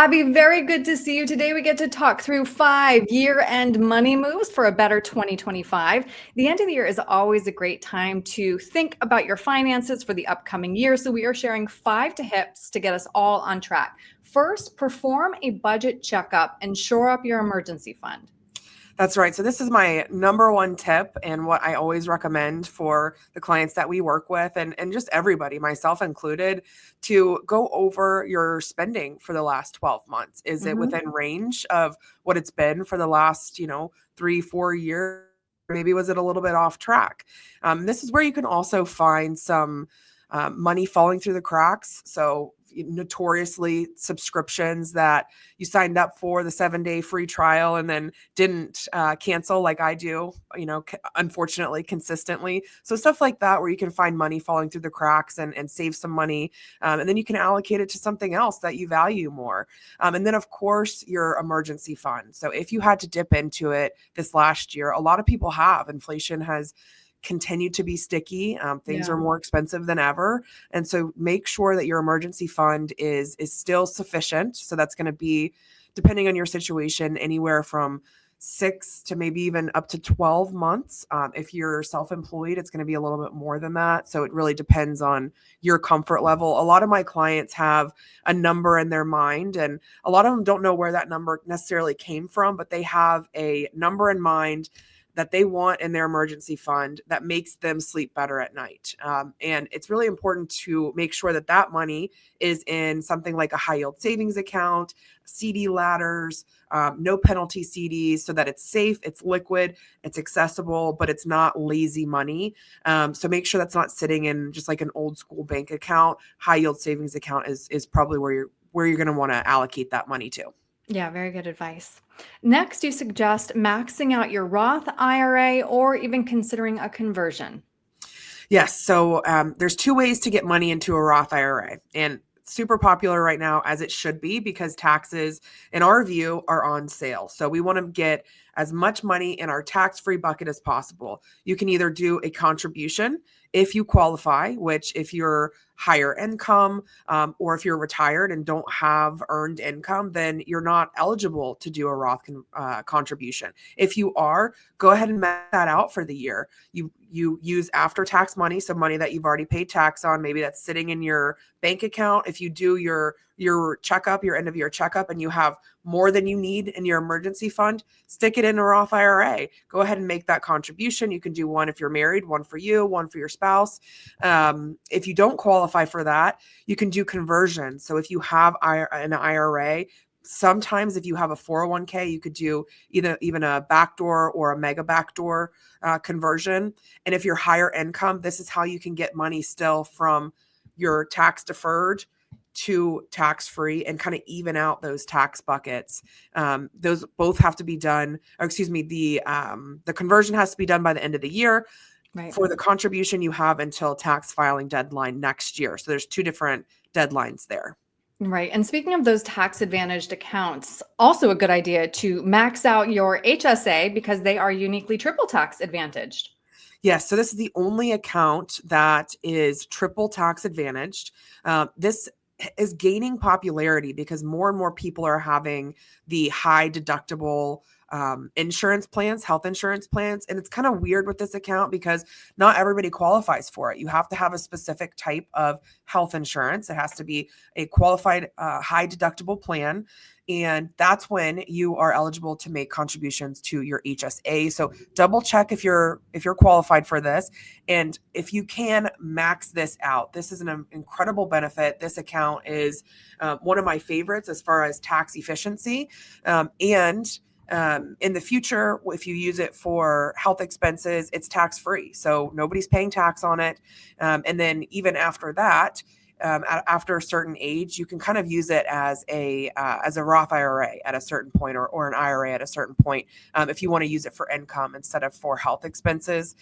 Abby, very good to see you. Today we get to talk through 5 year-end money moves for a better 2025. The end of the year is always a great time to think about your finances for the upcoming year. So we are sharing 5 tips to get us all on track. First, perform a budget checkup and shore up your emergency fund. That's right. So this is my number one tip and what I always recommend for the clients that we work with and just everybody, myself included, to go over your spending for the last 12 months. Is it within range of what it's been for the last, 3-4 years? Maybe was it a little bit off track? This is where you can also find some money falling through the cracks. So notoriously subscriptions that you signed up for the 7-day free trial and then didn't cancel like I do, unfortunately, consistently. So stuff like that, where you can find money falling through the cracks and save some money. And then you can allocate it to something else that you value more. And then, of course, your emergency fund. So if you had to dip into it this last year, a lot of people have. Inflation has continue to be sticky. Things are more expensive than ever. And so make sure that your emergency fund is still sufficient. So that's going to be, depending on your situation, anywhere from 6 to maybe even up to 12 months. If you're self-employed, it's going to be a little bit more than that. So it really depends on your comfort level. A lot of my clients have a number in their mind, and a lot of them don't know where that number necessarily came from, but they have a number in mind that they want in their emergency fund that makes them sleep better at night. And it's really important to make sure that that money is in something like a high yield savings account, CD ladders, no penalty CDs, so that it's safe, it's liquid, it's accessible, but it's not lazy money. So make sure that's not sitting in just like an old school bank account. High yield savings account is probably where you're going to want to allocate that money to. Yeah, very good advice. Next, you suggest maxing out your Roth IRA or even considering a conversion. Yes. So there's 2 ways to get money into a Roth IRA, and super popular right now, as it should be, because taxes, in our view, are on sale. So we want to get as much money in our tax-free bucket as possible. You can either do a contribution if you qualify, which if you're higher income or if you're retired and don't have earned income, then you're not eligible to do a Roth contribution. If you are, go ahead and max that out for the year. You use after-tax money, so money that you've already paid tax on, maybe that's sitting in your bank account. If you do your checkup, your end of year checkup, and you have more than you need in your emergency fund, stick it in a Roth IRA. Go ahead and make that contribution. You can do one if you're married, one for you, one for your spouse. If you don't qualify for that, you can do conversion. So if you have an IRA, sometimes if you have a 401k, you could do even a backdoor or a mega backdoor conversion. And if you're higher income, this is how you can get money still from your tax deferred to tax-free and kind of even out those tax buckets. Those both have to be done, or excuse me, the conversion has to be done by the end of the year. Right. For the contribution, you have until tax filing deadline next year. So there's 2 different deadlines there. Right. And speaking of those tax advantaged accounts, also a good idea to max out your HSA because they are uniquely triple tax advantaged. Yes. So this is the only account that is triple tax advantaged. This is gaining popularity because more and more people are having the high deductible insurance plans, health insurance plans. And it's kind of weird with this account because not everybody qualifies for it. You have to have a specific type of health insurance. It has to be a qualified high deductible plan. And that's when you are eligible to make contributions to your HSA. So double check if you're qualified for this. And if you can max this out, this is an incredible benefit. This account is one of my favorites as far as tax efficiency. In the future, if you use it for health expenses, it's tax-free. So nobody's paying tax on it. And then even after that, after a certain age, you can kind of use it as a Roth IRA at a certain point, or an IRA at a certain point, if you want to use it for income instead of for health expenses.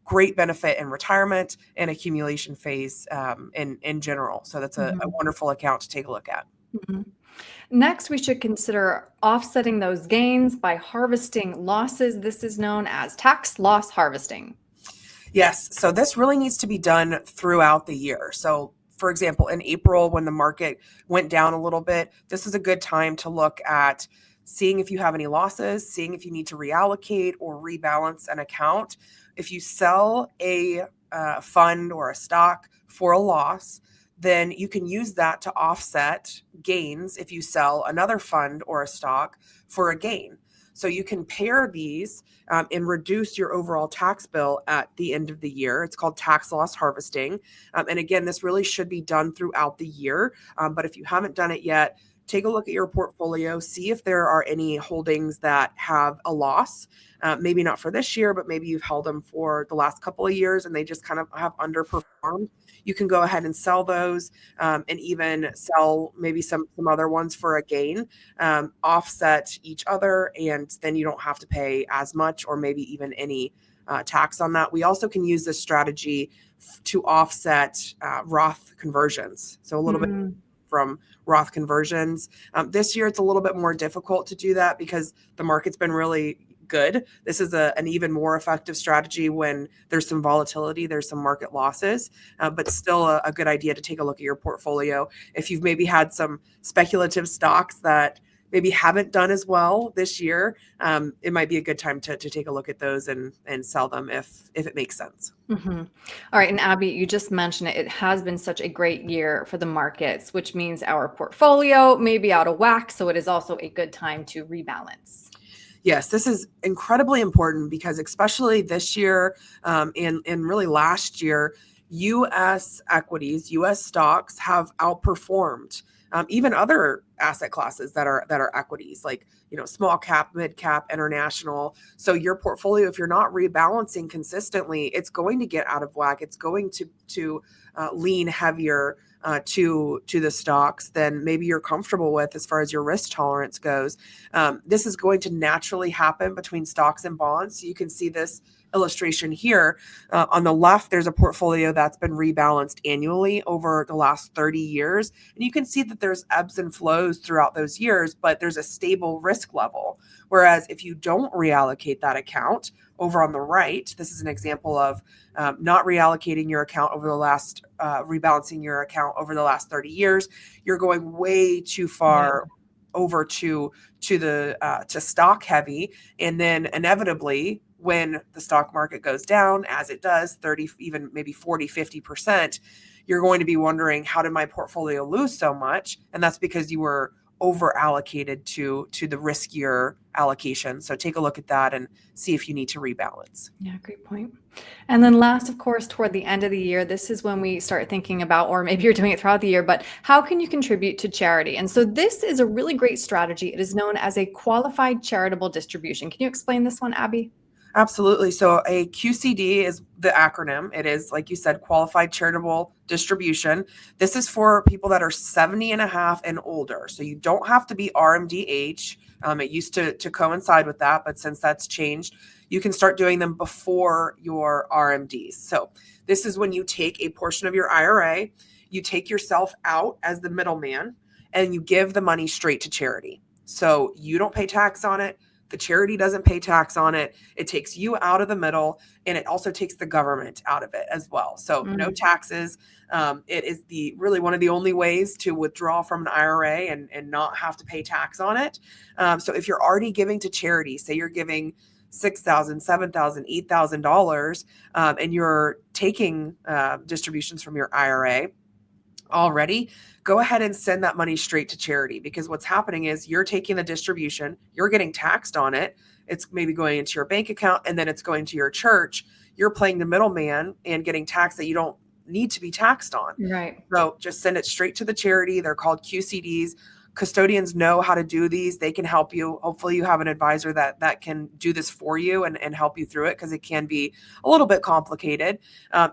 Great benefit in retirement and accumulation phase in general. So that's a wonderful account to take a look at. Mm-hmm. Next, we should consider offsetting those gains by harvesting losses. This is known as tax loss harvesting. Yes. So this really needs to be done throughout the year. So for example, in April when the market went down a little bit, this is a good time to look at seeing if you have any losses, seeing if you need to reallocate or rebalance an account. If you sell a fund or a stock for a loss, then you can use that to offset gains if you sell another fund or a stock for a gain. So you can pair these and reduce your overall tax bill at the end of the year. It's called tax loss harvesting. And again, this really should be done throughout the year. But if you haven't done it yet, take a look at your portfolio, see if there are any holdings that have a loss. Maybe not for this year, but maybe you've held them for the last couple of years and they just kind of have underperformed. You can go ahead and sell those and even sell maybe some other ones for a gain, offset each other, and then you don't have to pay as much or maybe even any tax on that. We also can use this strategy to offset Roth conversions. So a little bit from Roth conversions. This year, it's a little bit more difficult to do that because the market's been really good. This is an even more effective strategy when there's some volatility, there's some market losses, but still a good idea to take a look at your portfolio. If you've maybe had some speculative stocks that maybe haven't done as well this year, it might be a good time to take a look at those and sell them if it makes sense. Mm-hmm. All right. And Abby, you just mentioned it. It has been such a great year for the markets, which means our portfolio may be out of whack. So it is also a good time to rebalance. Yes, this is incredibly important because especially this year and really last year, U.S. equities, U.S. stocks have outperformed even other asset classes that are equities, like small cap, mid cap, international. So your portfolio, if you're not rebalancing consistently, it's going to get out of whack. It's going to lean heavier to the stocks than maybe you're comfortable with as far as your risk tolerance goes. This is going to naturally happen between stocks and bonds. So you can see this illustration here. On the left, there's a portfolio that's been rebalanced annually over the last 30 years. And you can see that there's ebbs and flows throughout those years, but there's a stable risk level. Whereas if you don't reallocate that account, over on the right, this is an example of not reallocating your account over the last, rebalancing your account over the last 30 years. You're going way too far over to stock heavy. And then inevitably, when the stock market goes down, as it does, 30, even maybe 40, 50%, you're going to be wondering, how did my portfolio lose so much? And that's because you were over allocated to the riskier allocation. So take a look at that and see if you need to rebalance. Yeah, great point. And then last, of course, toward the end of the year, this is when we start thinking about, or maybe you're doing it throughout the year, but how can you contribute to charity? And so this is a really great strategy. It is known as a qualified charitable distribution. Can you explain this one, Abby? Absolutely. So a QCD is the acronym. It is, like you said, qualified charitable distribution. This is for people that are 70 and a half and older. So you don't have to be RMDH. It used to coincide with that, but since that's changed, you can start doing them before your RMDs. So this is when you take a portion of your IRA, you take yourself out as the middleman, and you give the money straight to charity. So you don't pay tax on it. The charity doesn't pay tax on it. It takes you out of the middle, and it also takes the government out of it as well. So no taxes. It is really one of the only ways to withdraw from an IRA and not have to pay tax on it. So if you're already giving to charity, say you're giving $6,000, $7,000, $8,000, and you're taking distributions from your IRA already, go ahead and send that money straight to charity, because what's happening is you're taking the distribution, you're getting taxed on it. It's maybe going into your bank account, and then it's going to your church. You're playing the middleman and getting taxed that you don't need to be taxed on. Right. So just send it straight to the charity. They're called QCDs. Custodians know how to do these. They can help you. Hopefully you have an advisor that can do this for you and help you through it, because it can be a little bit complicated. I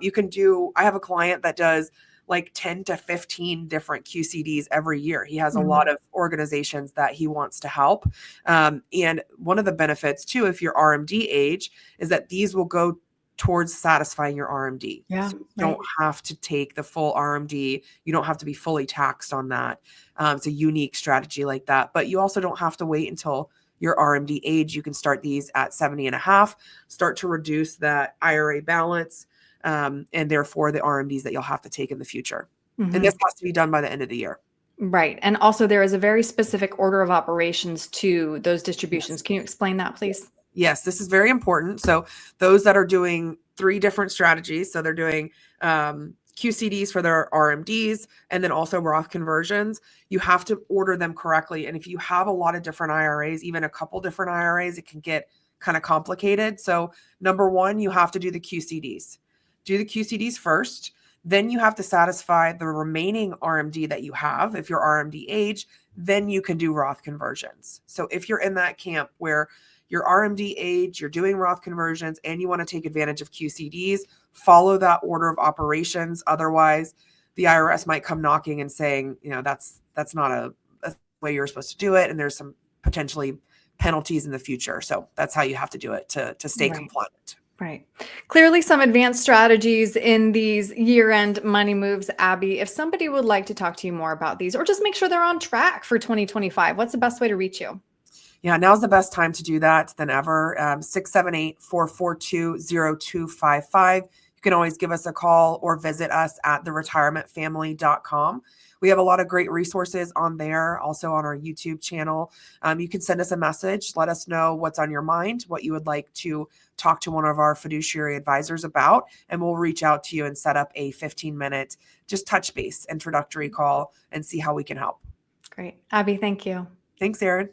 have a client that does like 10 to 15 different QCDs every year. He has a lot of organizations that he wants to help. And one of the benefits too, if you're RMD age, is that these will go towards satisfying your RMD. Yeah, so you don't have to take the full RMD. You don't have to be fully taxed on that. It's a unique strategy like that, but you also don't have to wait until your RMD age. You can start these at 70 and a half, start to reduce that IRA balance, and therefore the RMDs that you'll have to take in the future. And this has to be done by the end of the year. Right. And also there is a very specific order of operations to those distributions. Yes. Can you explain that, please? Yes, this is very important. So those that are doing 3 different strategies, so they're doing QCDs for their RMDs and then also Roth conversions, you have to order them correctly. And if you have a lot of different IRAs, even a couple different IRAs, it can get kind of complicated. So number 1, you have to do the QCDs. Do the QCDs first. Then you have to satisfy the remaining RMD that you have. If you're RMD age, then you can do Roth conversions. So if you're in that camp where your RMD age, you're doing Roth conversions, and you want to take advantage of QCDs, follow that order of operations. Otherwise, the IRS might come knocking and saying, that's not a way you're supposed to do it, and there's some potentially penalties in the future. So that's how you have to do it to stay compliant. Right. Clearly some advanced strategies in these year-end money moves. Abby, if somebody would like to talk to you more about these or just make sure they're on track for 2025, what's the best way to reach you? Yeah, now's the best time to do that than ever. 678-442-0255. You can always give us a call or visit us at theretirementfamily.com. We have a lot of great resources on there, also on our YouTube channel. You can send us a message. Let us know what's on your mind, what you would like to talk to one of our fiduciary advisors about, and we'll reach out to you and set up a 15-minute just touch base introductory call and see how we can help. Great. Abby, thank you. Thanks, Erin.